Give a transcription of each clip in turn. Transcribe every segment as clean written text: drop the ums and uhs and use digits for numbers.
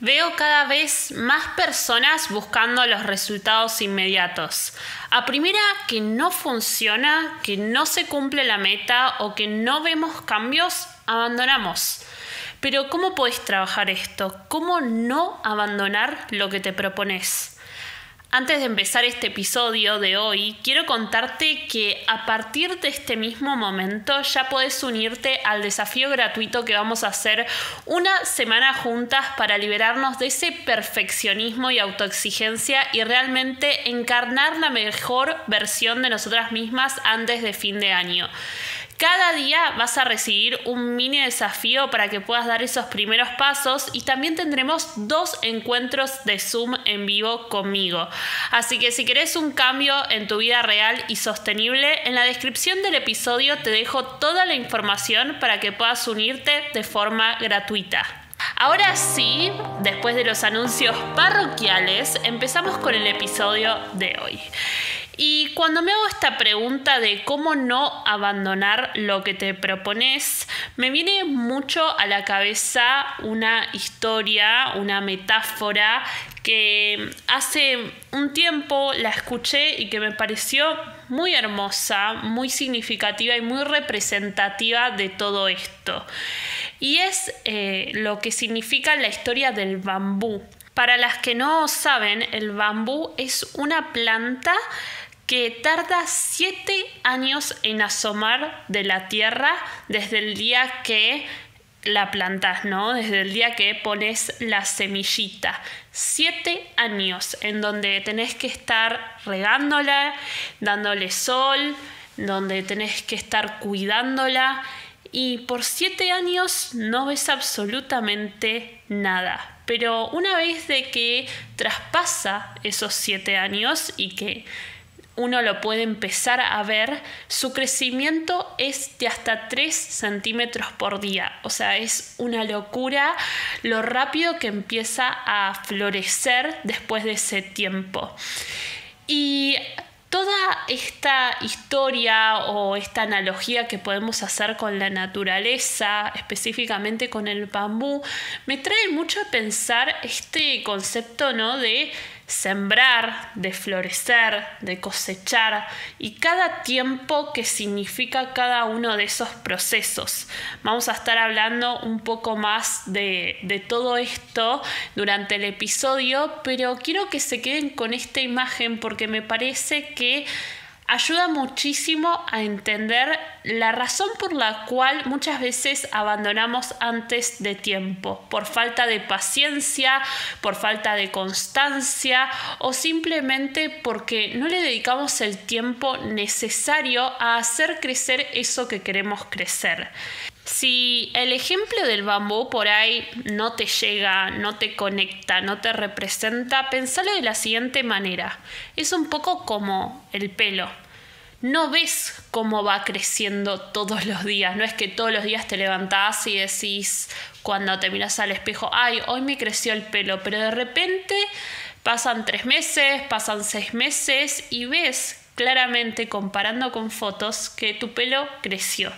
Veo cada vez más personas buscando los resultados inmediatos. A primera que no funciona, que no se cumple la meta o que no vemos cambios, abandonamos. Pero ¿cómo podés trabajar esto? ¿Cómo no abandonar lo que te propones? Antes de empezar este episodio de hoy, quiero contarte que a partir de este mismo momento ya podés unirte al desafío gratuito que vamos a hacer una semana juntas para liberarnos de ese perfeccionismo y autoexigencia y realmente encarnar la mejor versión de nosotras mismas antes de fin de año. Cada día vas a recibir un mini desafío para que puedas dar esos primeros pasos y también tendremos 2 encuentros de Zoom en vivo conmigo. Así que si querés un cambio en tu vida real y sostenible, en la descripción del episodio te dejo toda la información para que puedas unirte de forma gratuita. Ahora sí, después de los anuncios parroquiales, empezamos con el episodio de hoy. Y cuando me hago esta pregunta de cómo no abandonar lo que te propones, me viene mucho a la cabeza una historia, una metáfora que hace un tiempo la escuché y que me pareció muy hermosa, muy significativa y muy representativa de todo esto. Y es lo que significa la historia del bambú. Para las que no saben, el bambú es una planta que tarda 7 años en asomar de la tierra desde el día que la plantas, ¿no? Desde el día que pones la semillita. 7 años en donde tenés que estar regándola, dándole sol, donde tenés que estar cuidándola y por 7 años no ves absolutamente nada. Pero una vez de que traspasa esos 7 años y que uno lo puede empezar a ver, su crecimiento es de hasta 3 centímetros por día. O sea, es una locura lo rápido que empieza a florecer después de ese tiempo. Y toda esta historia o esta analogía que podemos hacer con la naturaleza, específicamente con el bambú, me trae mucho a pensar este concepto, ¿no?, de sembrar, de florecer, de cosechar y cada tiempo que significa cada uno de esos procesos. Vamos a estar hablando un poco más de todo esto durante el episodio, pero quiero que se queden con esta imagen porque me parece que ayuda muchísimo a entender la razón por la cual muchas veces abandonamos antes de tiempo, por falta de paciencia, por falta de constancia o simplemente porque no le dedicamos el tiempo necesario a hacer crecer eso que queremos crecer. Si el ejemplo del bambú por ahí no te llega, no te conecta, no te representa, pensalo de la siguiente manera. Es un poco como el pelo. No ves cómo va creciendo todos los días. No es que todos los días te levantás y decís cuando te mirás al espejo, ay, hoy me creció el pelo. Pero de repente pasan 3 meses, pasan 6 meses y ves claramente comparando con fotos que tu pelo creció.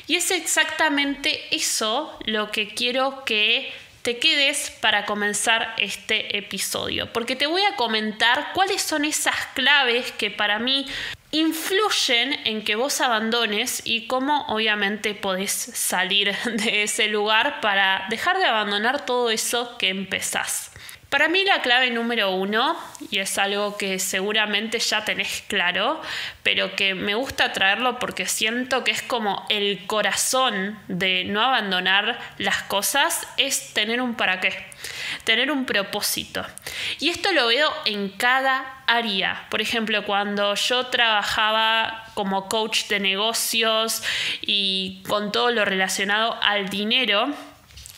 Y es exactamente eso lo que quiero que te quedes para comenzar este episodio, porque te voy a comentar cuáles son esas claves que para mí influyen en que vos abandones y cómo obviamente podés salir de ese lugar para dejar de abandonar todo eso que empezás. Para mí la clave número 1, y es algo que seguramente ya tenés claro, pero que me gusta traerlo porque siento que es como el corazón de no abandonar las cosas, es tener un para qué, tener un propósito. Y esto lo veo en cada área. Por ejemplo, cuando yo trabajaba como coach de negocios y con todo lo relacionado al dinero,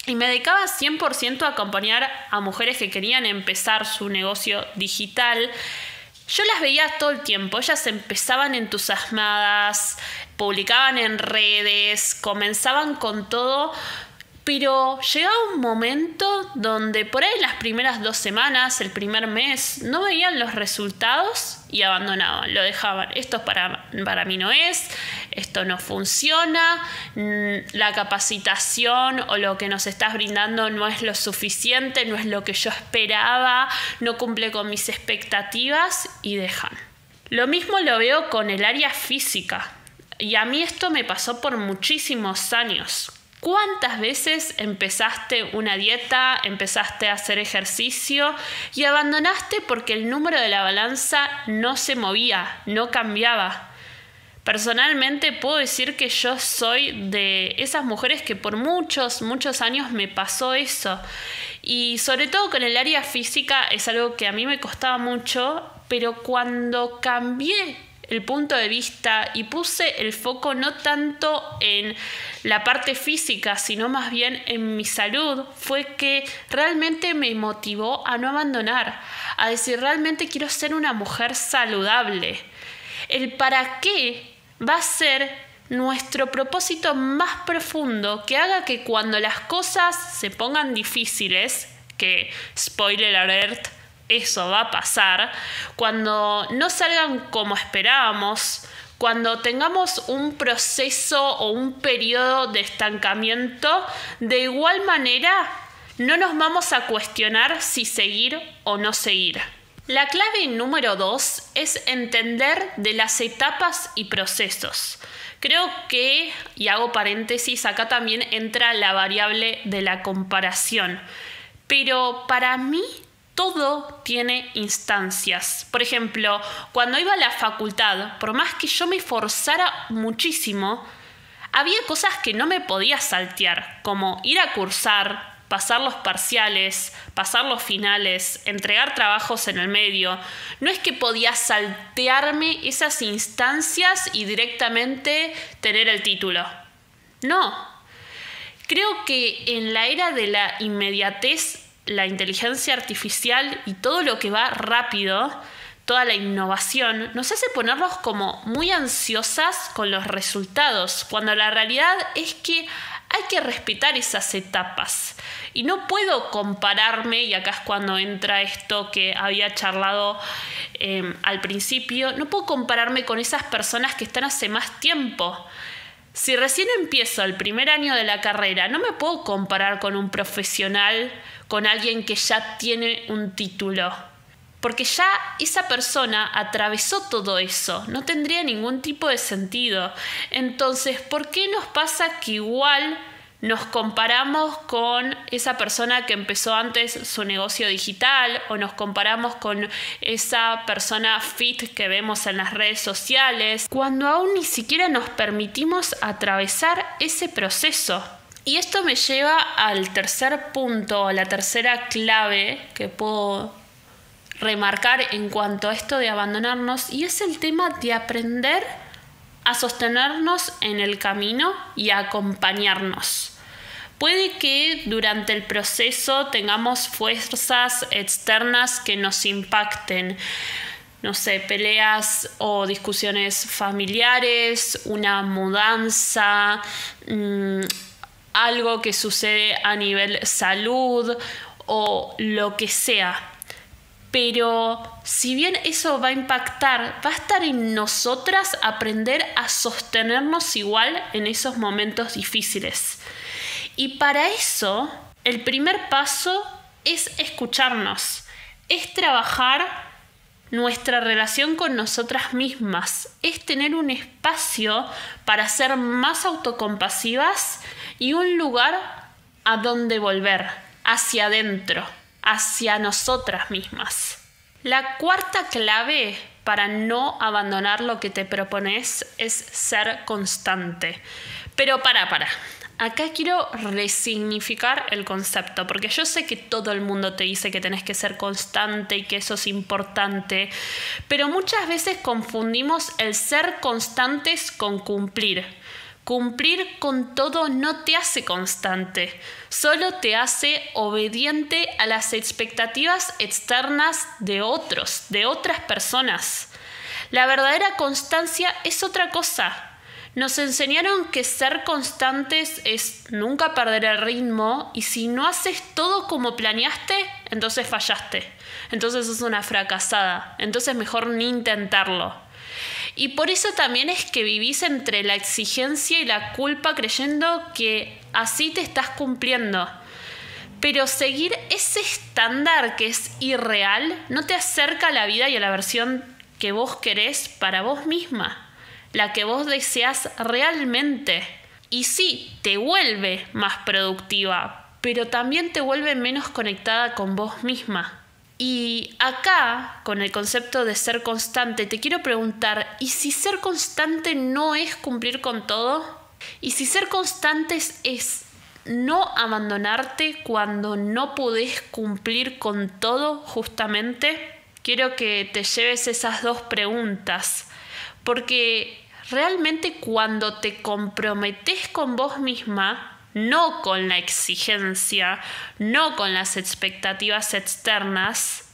y me dedicaba 100% a acompañar a mujeres que querían empezar su negocio digital. Yo las veía todo el tiempo. Ellas empezaban entusiasmadas, publicaban en redes, comenzaban con todo Pero llegaba un momento donde por ahí las primeras 2 semanas, el primer mes, no veían los resultados y abandonaban, lo dejaban. Esto para mí no es, esto no funciona, la capacitación o lo que nos estás brindando no es lo suficiente, no es lo que yo esperaba, no cumple con mis expectativas y dejan. Lo mismo lo veo con el área física y a mí esto me pasó por muchísimos años. ¿Cuántas veces empezaste una dieta, empezaste a hacer ejercicio y abandonaste porque el número de la balanza no se movía, no cambiaba? Personalmente puedo decir que yo soy de esas mujeres que por muchos años me pasó eso. Y sobre todo con el área física es algo que a mí me costaba mucho, pero cuando cambié el punto de vista y puse el foco no tanto en la parte física, sino más bien en mi salud, fue que realmente me motivó a no abandonar, a decir, realmente quiero ser una mujer saludable. El para qué va a ser nuestro propósito más profundo que haga que cuando las cosas se pongan difíciles, que spoiler alert, eso va a pasar, cuando no salgan como esperábamos, cuando tengamos un proceso o un periodo de estancamiento, de igual manera no nos vamos a cuestionar si seguir o no seguir. La clave número 2 es entender de las etapas y procesos. Creo que, y hago paréntesis, acá también entra la variable de la comparación. Pero para mí todo tiene instancias. Por ejemplo, cuando iba a la facultad, por más que yo me esforzara muchísimo, había cosas que no me podía saltear, como ir a cursar, pasar los parciales, pasar los finales, entregar trabajos en el medio. No es que podía saltearme esas instancias y directamente tener el título. No. Creo que en la era de la inmediatez, la inteligencia artificial y todo lo que va rápido, toda la innovación, nos hace ponernos como muy ansiosas con los resultados, cuando la realidad es que hay que respetar esas etapas. Y no puedo compararme, y acá es cuando entra esto que había charlado al principio, no puedo compararme con esas personas que están hace más tiempo. Si recién empiezo el primer año de la carrera, no me puedo comparar con un profesional, con alguien que ya tiene un título. Porque ya esa persona atravesó todo eso, no tendría ningún tipo de sentido. Entonces, ¿por qué nos pasa que igual nos comparamos con esa persona que empezó antes su negocio digital o nos comparamos con esa persona fit que vemos en las redes sociales, cuando aún ni siquiera nos permitimos atravesar ese proceso? Y esto me lleva al tercer punto, a la tercera clave que puedo remarcar en cuanto a esto de abandonarnos, y es el tema de aprender a sostenernos en el camino y a acompañarnos. Puede que durante el proceso tengamos fuerzas externas que nos impacten, no sé, peleas o discusiones familiares, una mudanza, algo que sucede a nivel salud o lo que sea. Pero si bien eso va a impactar, va a estar en nosotras aprender a sostenernos igual en esos momentos difíciles. Y para eso, el primer paso es escucharnos, es trabajar nuestra relación con nosotras mismas, es tener un espacio para ser más autocompasivas y un lugar a donde volver, hacia adentro, hacia nosotras mismas. La cuarta clave para no abandonar lo que te propones es ser constante. Pero para. Acá quiero resignificar el concepto, porque yo sé que todo el mundo te dice que tenés que ser constante y que eso es importante, pero muchas veces confundimos el ser constantes con cumplir. Cumplir con todo no te hace constante, solo te hace obediente a las expectativas externas de otros, de otras personas. La verdadera constancia es otra cosa. Nos enseñaron que ser constantes es nunca perder el ritmo y si no haces todo como planeaste, entonces fallaste. Entonces sos una fracasada. Entonces mejor ni intentarlo. Y por eso también es que vivís entre la exigencia y la culpa creyendo que así te estás cumpliendo. Pero seguir ese estándar que es irreal no te acerca a la vida y a la versión que vos querés para vos misma. La que vos deseas realmente. Y sí, te vuelve más productiva, pero también te vuelve menos conectada con vos misma. Y acá, con el concepto de ser constante, te quiero preguntar, ¿y si ser constante no es cumplir con todo? ¿Y si ser constante es no abandonarte cuando no podés cumplir con todo justamente? Quiero que te lleves esas dos preguntas. Porque realmente cuando te comprometes con vos misma, no con la exigencia, no con las expectativas externas,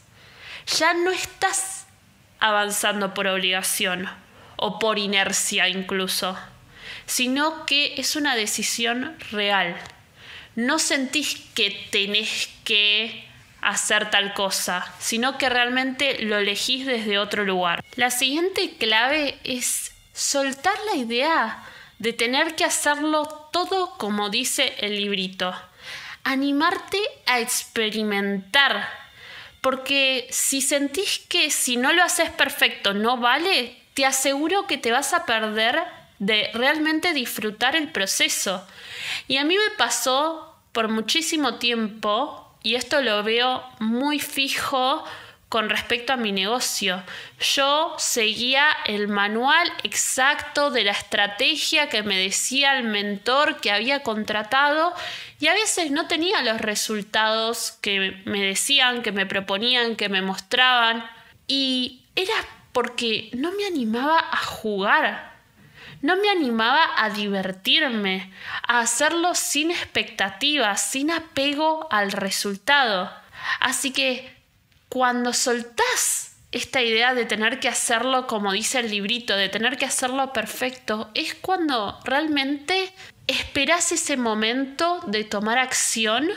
ya no estás avanzando por obligación o por inercia incluso, sino que es una decisión real. No sentís que tenés que hacer tal cosa, sino que realmente lo elegís desde otro lugar. La siguiente clave es soltar la idea de tener que hacerlo todo como dice el librito. Animarte a experimentar, porque si sentís que si no lo haces perfecto no vale, te aseguro que te vas a perder de realmente disfrutar el proceso. Y a mí me pasó por muchísimo tiempo. Y esto lo veo muy fijo con respecto a mi negocio. Yo seguía el manual exacto de la estrategia que me decía el mentor que había contratado y a veces no tenía los resultados que me decían, que me proponían, que me mostraban. Y era porque no me animaba a jugar. No me animaba a divertirme, a hacerlo sin expectativas, sin apego al resultado. Así que cuando soltás esta idea de tener que hacerlo como dice el librito, de tener que hacerlo perfecto, es cuando realmente esperás ese momento de tomar acción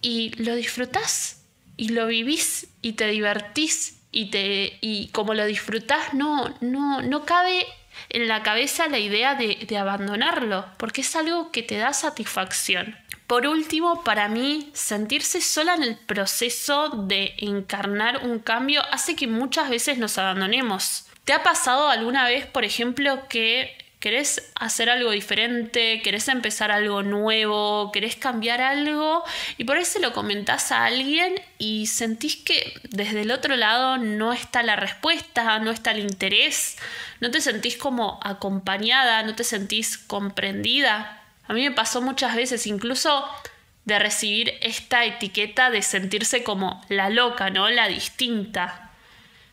y lo disfrutás y lo vivís y te divertís y como lo disfrutás no cabe en la cabeza la idea de abandonarlo, porque es algo que te da satisfacción. Por último, para mí, sentirse sola en el proceso de encarnar un cambio hace que muchas veces nos abandonemos. ¿Te ha pasado alguna vez, por ejemplo, que querés hacer algo diferente, querés empezar algo nuevo, querés cambiar algo y por ahí se lo comentás a alguien y sentís que desde el otro lado no está la respuesta, no está el interés, no te sentís como acompañada, no te sentís comprendida? A mí me pasó muchas veces incluso de recibir esta etiqueta de sentirse como la loca, ¿no? La distinta.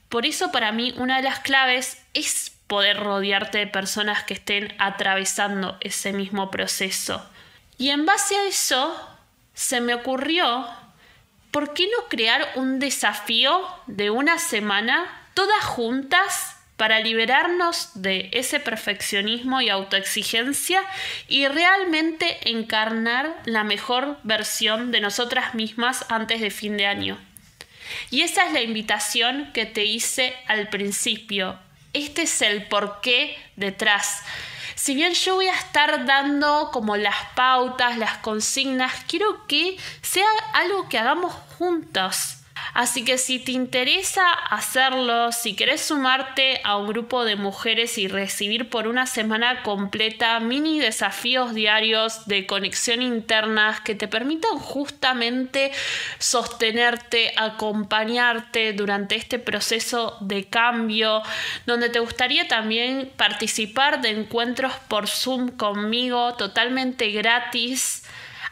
Por eso para mí una de las claves es poder rodearte de personas que estén atravesando ese mismo proceso. Y en base a eso, se me ocurrió, ¿por qué no crear un desafío de una semana, todas juntas, para liberarnos de ese perfeccionismo y autoexigencia y realmente encarnar la mejor versión de nosotras mismas antes de fin de año? Y esa es la invitación que te hice al principio. Este es el porqué detrás. Si bien yo voy a estar dando como las pautas, las consignas, quiero que sea algo que hagamos juntos. Así que si te interesa hacerlo, si querés sumarte a un grupo de mujeres y recibir por una semana completa mini desafíos diarios de conexión internas que te permitan justamente sostenerte, acompañarte durante este proceso de cambio, donde te gustaría también participar de encuentros por Zoom conmigo totalmente gratis,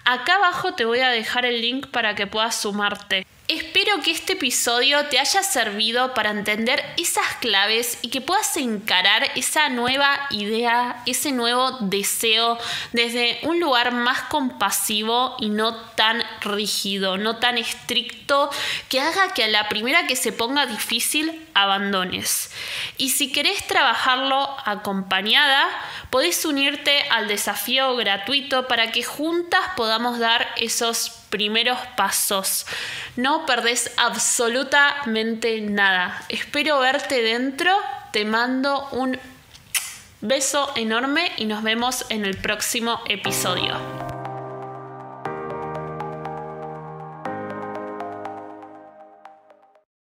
acá abajo te voy a dejar el link para que puedas sumarte. Espero Espero que este episodio te haya servido para entender esas claves y que puedas encarar esa nueva idea, ese nuevo deseo desde un lugar más compasivo y no tan rígido, no tan estricto, que haga que a la primera que se ponga difícil abandones. Y si querés trabajarlo acompañada, podés unirte al desafío gratuito para que juntas podamos dar esos primeros pasos. No perdés absolutamente nada. Espero verte dentro. Te mando un beso enorme y nos vemos en el próximo episodio.